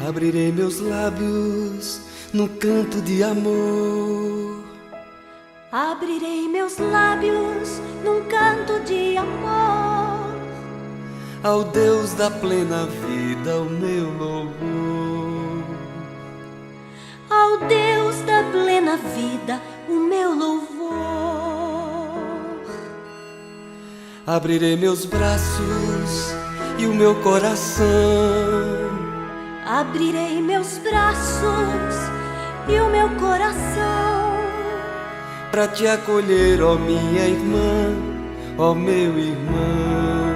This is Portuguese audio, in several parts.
Abrirei meus lábios num canto de amor. Abrirei meus lábios num canto de amor. Ao Deus da plena vida, o meu louvor. Ao Deus da plena vida, o meu louvor. Abrirei meus braços e o meu coração. Abrirei meus braços e o meu coração para te acolher, ó minha irmã, ó meu irmão.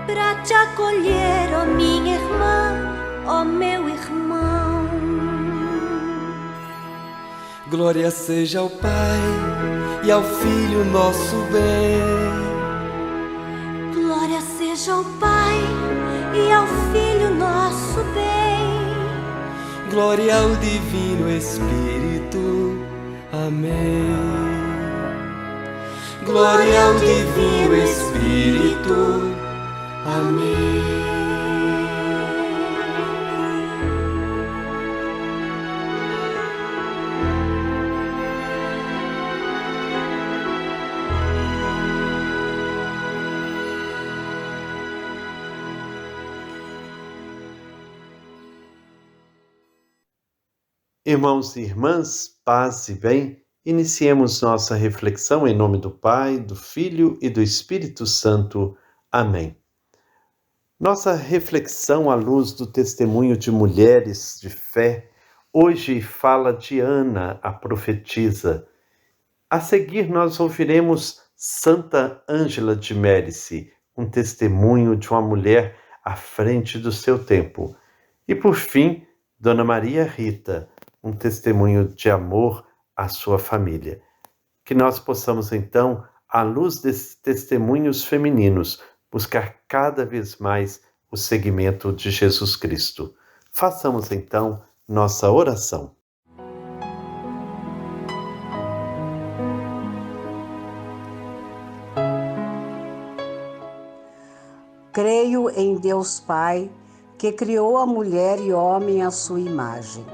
Para te acolher, ó minha irmã, ó meu irmão. Glória seja ao Pai e ao Filho nosso bem. Glória seja ao Pai e ao Filho nosso bem. Glória ao Divino Espírito. Amém. Glória ao Divino Espírito. Amém. Irmãos e irmãs, paz e bem, iniciemos nossa reflexão em nome do Pai, do Filho e do Espírito Santo. Amém. Nossa reflexão à luz do testemunho de mulheres de fé, hoje fala de Ana, a profetisa. A seguir nós ouviremos Santa Ângela de Médici, um testemunho de uma mulher à frente do seu tempo. E por fim, Dona Maria Rita, um testemunho de amor à sua família. Que nós possamos, então, à luz desses testemunhos femininos, buscar cada vez mais o seguimento de Jesus Cristo. Façamos, então, nossa oração. Creio em Deus Pai, que criou a mulher e homem à sua imagem.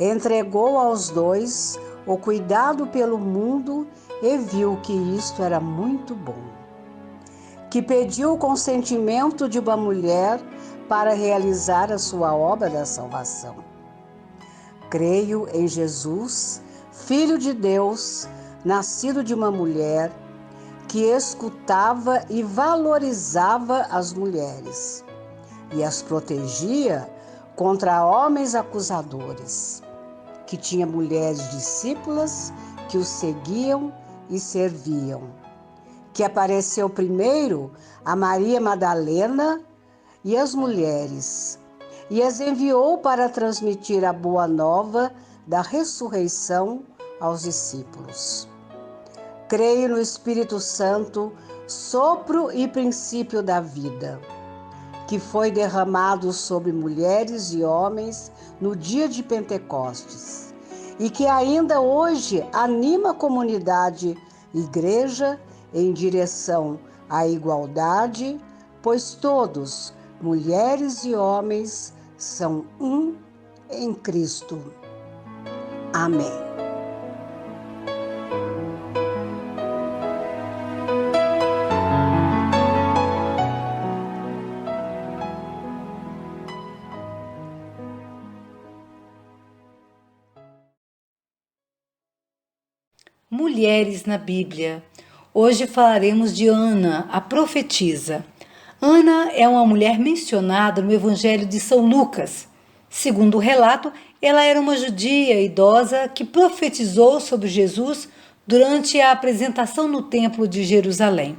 Entregou aos dois o cuidado pelo mundo e viu que isto era muito bom. Que pediu o consentimento de uma mulher para realizar a sua obra da salvação. Creio em Jesus, Filho de Deus, nascido de uma mulher, que escutava e valorizava as mulheres e as protegia contra homens acusadores, que tinha mulheres discípulas que o seguiam e serviam, que apareceu primeiro a Maria Madalena e as mulheres, e as enviou para transmitir a boa nova da ressurreição aos discípulos. Creio no Espírito Santo, sopro e princípio da vida, que foi derramado sobre mulheres e homens no dia de Pentecostes, e que ainda hoje anima a comunidade igreja em direção à igualdade, pois todos, mulheres e homens, são um em Cristo. Amém. Mulheres na Bíblia. Hoje falaremos de Ana, a profetisa. Ana é uma mulher mencionada no Evangelho de São Lucas. Segundo o relato, ela era uma judia idosa que profetizou sobre Jesus durante a apresentação no Templo de Jerusalém.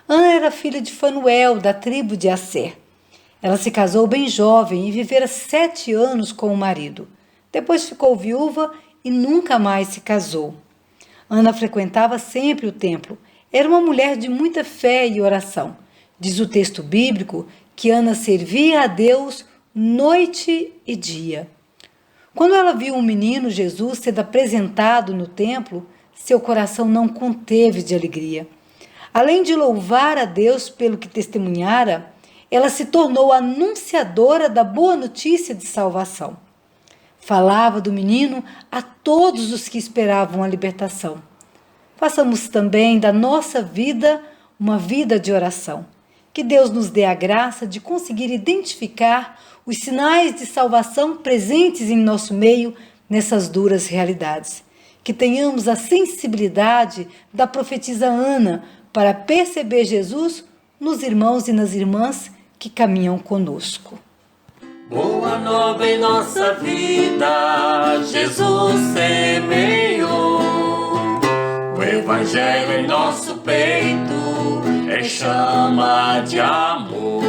Ana era filha de Fanuel, da tribo de Asser. Ela se casou bem jovem e vivera 7 anos com o marido. Depois ficou viúva e nunca mais se casou. Ana frequentava sempre o templo. Era uma mulher de muita fé e oração. Diz o texto bíblico que Ana servia a Deus noite e dia. Quando ela viu um menino, Jesus, sendo apresentado no templo, seu coração não conteve de alegria. Além de louvar a Deus pelo que testemunhara, ela se tornou anunciadora da boa notícia de salvação. Falava do menino a todos os que esperavam a libertação. Façamos também da nossa vida uma vida de oração. Que Deus nos dê a graça de conseguir identificar os sinais de salvação presentes em nosso meio nessas duras realidades. Que tenhamos a sensibilidade da profetisa Ana para perceber Jesus nos irmãos e nas irmãs que caminham conosco. Boa nova em nossa vida, Jesus semeou. O Evangelho em nosso peito é chama de amor.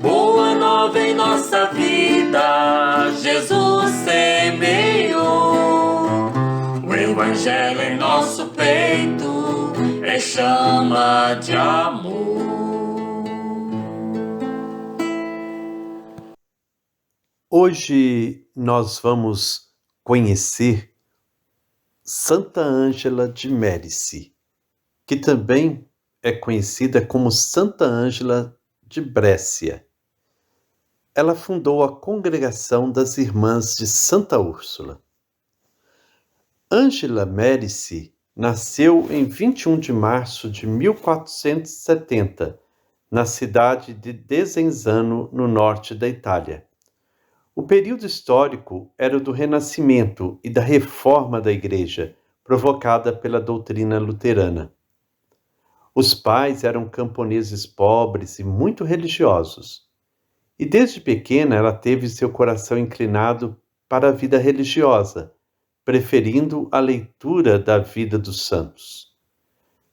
Boa nova em nossa vida, Jesus semeou. O Evangelho em nosso peito é chama de amor. Hoje nós vamos conhecer Santa Ângela de Mérici, que também é conhecida como Santa Ângela de Brécia. Ela fundou a Congregação das Irmãs de Santa Úrsula. Ângela Mérici nasceu em 21 de março de 1470, na cidade de Desenzano, no norte da Itália. O período histórico era o do Renascimento e da reforma da Igreja, provocada pela doutrina luterana. Os pais eram camponeses pobres e muito religiosos. E desde pequena ela teve seu coração inclinado para a vida religiosa, preferindo a leitura da vida dos santos.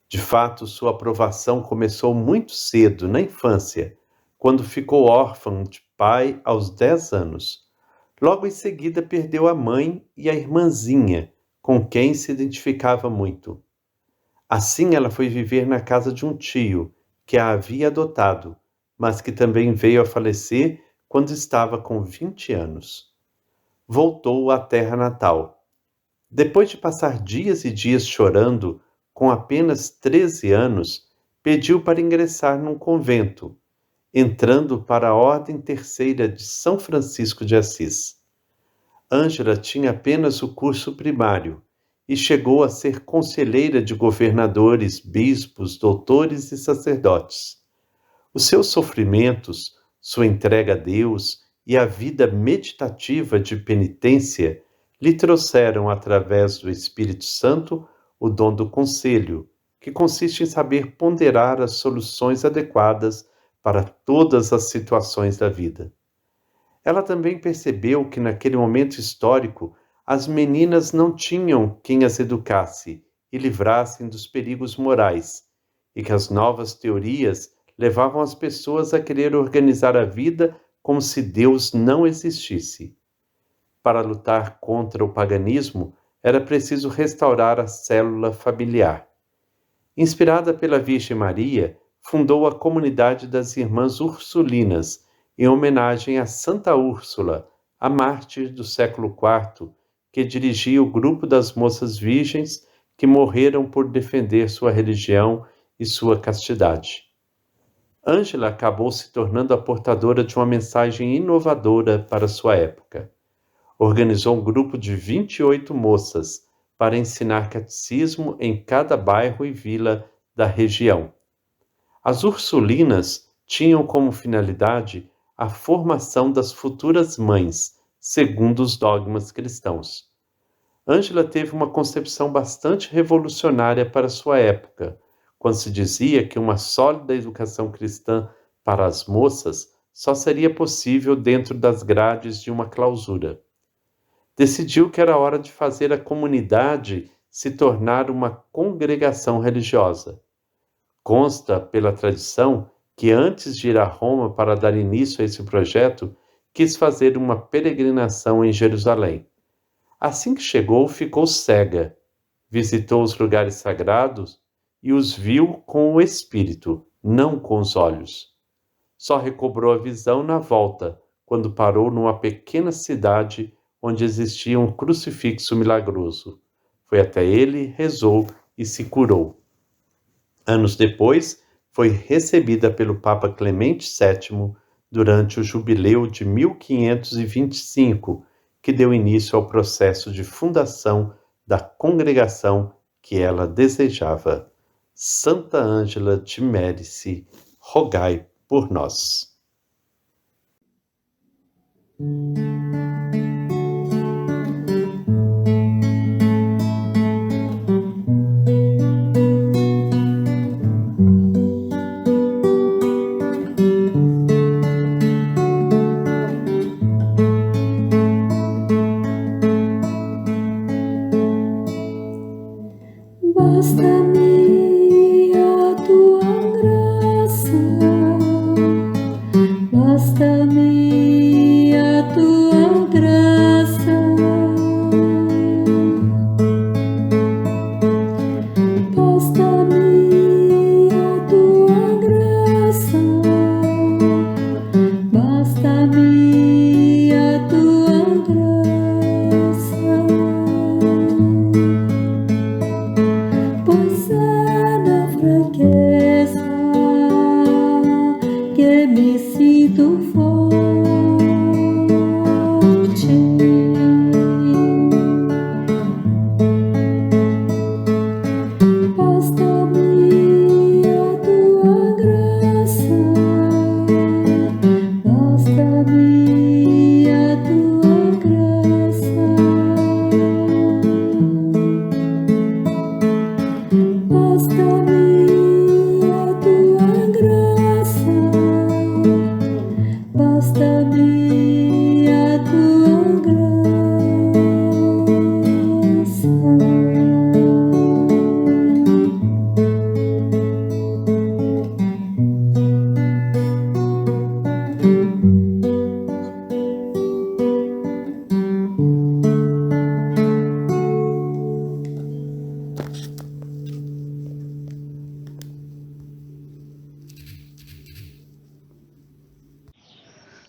De fato, sua aprovação começou muito cedo, na infância, quando ficou órfã de pai aos 10 anos. Logo em seguida perdeu a mãe e a irmãzinha, com quem se identificava muito. Assim ela foi viver na casa de um tio, que a havia adotado, mas que também veio a falecer quando estava com 20 anos. Voltou à terra natal. Depois de passar dias e dias chorando, com apenas 13 anos, pediu para ingressar num convento, entrando para a Ordem Terceira de São Francisco de Assis. Ângela tinha apenas o curso primário e chegou a ser conselheira de governadores, bispos, doutores e sacerdotes. Os seus sofrimentos, sua entrega a Deus e a vida meditativa de penitência lhe trouxeram, através do Espírito Santo, o dom do conselho, que consiste em saber ponderar as soluções adequadas para todas as situações da vida. Ela também percebeu que naquele momento histórico as meninas não tinham quem as educasse e livrassem dos perigos morais, e que as novas teorias levavam as pessoas a querer organizar a vida como se Deus não existisse. Para lutar contra o paganismo, era preciso restaurar a célula familiar. Inspirada pela Virgem Maria, fundou a comunidade das Irmãs Ursulinas, em homenagem a Santa Úrsula, a mártir do século IV, que dirigia o grupo das moças virgens que morreram por defender sua religião e sua castidade. Ângela acabou se tornando a portadora de uma mensagem inovadora para sua época. Organizou um grupo de 28 moças para ensinar catecismo em cada bairro e vila da região. As Ursulinas tinham como finalidade a formação das futuras mães, segundo os dogmas cristãos. Ângela teve uma concepção bastante revolucionária para sua época, quando se dizia que uma sólida educação cristã para as moças só seria possível dentro das grades de uma clausura. Decidiu que era hora de fazer a comunidade se tornar uma congregação religiosa. Consta, pela tradição, que antes de ir a Roma para dar início a esse projeto, quis fazer uma peregrinação em Jerusalém. Assim que chegou, ficou cega, visitou os lugares sagrados e os viu com o espírito, não com os olhos. Só recobrou a visão na volta, quando parou numa pequena cidade onde existia um crucifixo milagroso. Foi até ele, rezou e se curou. Anos depois, foi recebida pelo Papa Clemente VII durante o jubileu de 1525, que deu início ao processo de fundação da congregação que ela desejava. Santa Ângela de Médici, rogai por nós. Basta-me a tua graça, basta-me a tua graça, basta-me a tua graça, basta-me a tua graça. Pois é na fraqueza que me sinto forte. Basta-me a tua graça, basta-me a tua graça. Basta-me a tua graça, basta-me a tua graça.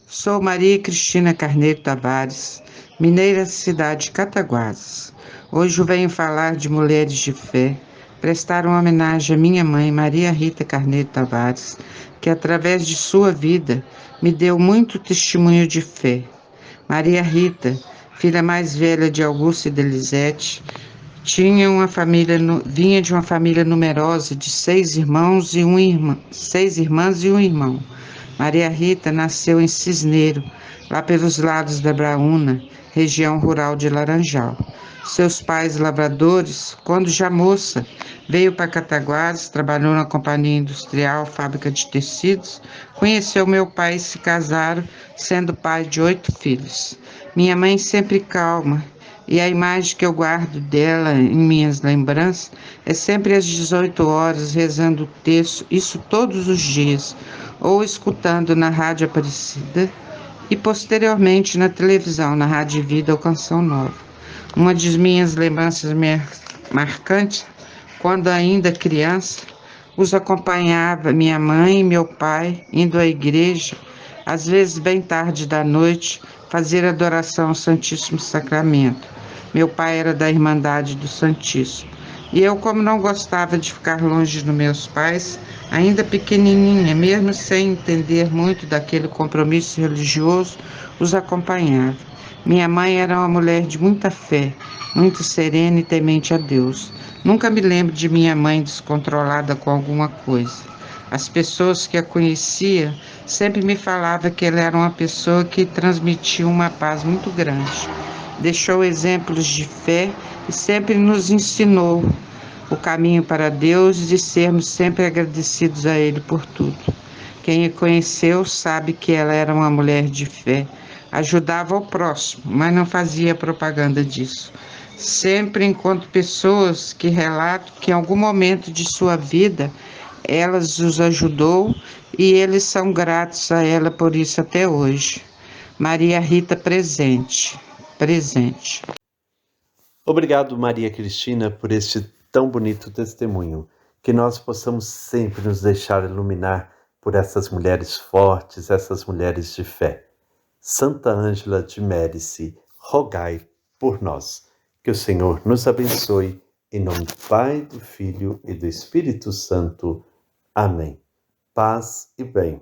Sou Maria Cristina Carneiro Tavares, mineira da cidade de Cataguases. Hoje venho falar de mulheres de fé, prestar uma homenagem à minha mãe, Maria Rita Carneiro Tavares, que através de sua vida me deu muito testemunho de fé. Maria Rita, filha mais velha de Augusto e de Elisete, vinha de uma família numerosa de 6 irmãs e um irmão. Maria Rita nasceu em Cisneiro, lá pelos lados da Braúna, região rural de Laranjal. Seus pais lavradores, quando já moça, veio para Cataguases, trabalhou na companhia industrial, fábrica de tecidos, conheceu meu pai e se casaram, sendo pai de 8 filhos. Minha mãe sempre calma, e a imagem que eu guardo dela em minhas lembranças é sempre às 18 horas, rezando o texto, isso todos os dias, ou escutando na Rádio Aparecida e posteriormente na televisão, na Rádio Vida ou Canção Nova. Uma de minhas lembranças marcantes, quando ainda criança, os acompanhava minha mãe e meu pai indo à igreja, às vezes bem tarde da noite, fazer adoração ao Santíssimo Sacramento. Meu pai era da Irmandade do Santíssimo. E eu, como não gostava de ficar longe dos meus pais, ainda pequenininha, mesmo sem entender muito daquele compromisso religioso, os acompanhava. Minha mãe era uma mulher de muita fé, muito serena e temente a Deus. Nunca me lembro de minha mãe descontrolada com alguma coisa. As pessoas que a conheciam sempre me falavam que ela era uma pessoa que transmitia uma paz muito grande. Deixou exemplos de fé e sempre nos ensinou o caminho para Deus e de sermos sempre agradecidos a Ele por tudo. Quem a conheceu sabe que ela era uma mulher de fé, ajudava o próximo, mas não fazia propaganda disso. Sempre encontro pessoas que relatam que em algum momento de sua vida elas os ajudou e eles são gratos a ela por isso até hoje. Maria Rita presente. Obrigado, Maria Cristina, por este tão bonito testemunho. Que nós possamos sempre nos deixar iluminar por essas mulheres fortes, essas mulheres de fé. Santa Ângela de Médici, rogai por nós. Que o Senhor nos abençoe, em nome do Pai, do Filho e do Espírito Santo. Amém. paz e bem.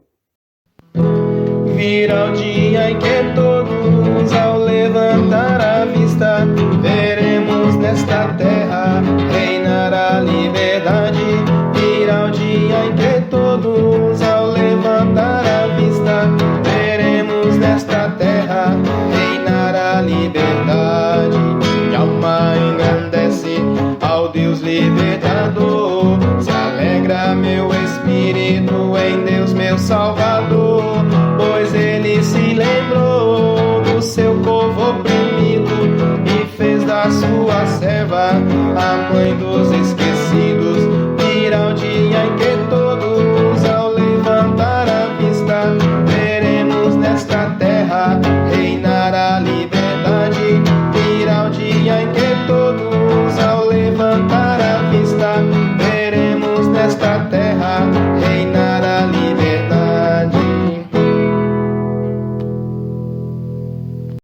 Virá o dia em que todos, ao levantar a vista, veremos nesta terra reinar a liberdade. Virá o dia em que todos, ao levantar a vista, veremos nesta terra reinar a liberdade. Minha alma engrandece ao Deus libertador, se alegra meu espírito em Deus meu Salvador, pois ele se lembrou do seu povo oprimido e fez da sua serva a mãe dos esquecidos. Virá o dia em que todos, ao levantar a vista, veremos nesta terra reinar a liberdade. Virá o dia em que todos, ao levantar a vista, veremos nesta terra reinar